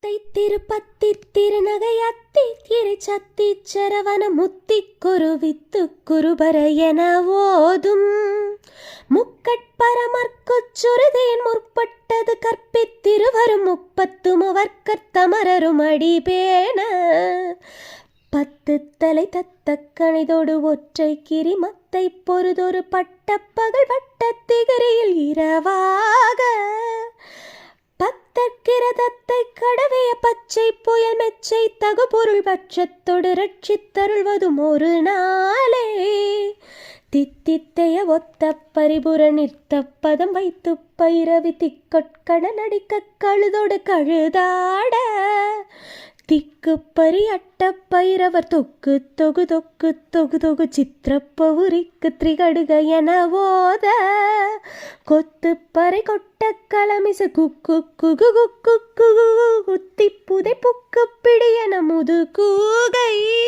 தத்தை திருப்பத்தி திருநகையத்தி திரைச்சத்தி சரவண முத்தி குருவித்து குருபர என ஓதும் முக்கட்பரமர்க்குச்சுருதேன் முற்பட்டது கற்பித்திருவரும் முப்பத்து முவர்க்கத்தமரரும் அடிபேன பத்து தலை தத்த கணிதோடு ஒற்றை கிரிமத்தை பொறுதொரு பட்டப்பகல் வட்டத்திகிரியில் இரவாக பத்தற்கிரதத்தை கடவிய பச்சை புயல் மெச்சை தகு பொருள் பட்சத்தொடு ரட்சித்தருள்வதும் ஒரு நாளே தித்தித்தைய ஒத்த பரிபுர நிறுத்த பதம் வைத்து பைரவி திக்கொட்கட நடிக்க கழுதோடு கழுதாட திக்கு பரி அட்ட பைரவர் தொக்கு தொகு தொக்கு தொகு தொகு சித்திரப்பவுரிக்கு திரிகடுக என ஓத கொத்து பறை கொட்ட கலமிசு குக்கு குகு குக்கு குகு குத்தி புதை புக்கு பிடி என முது கூகை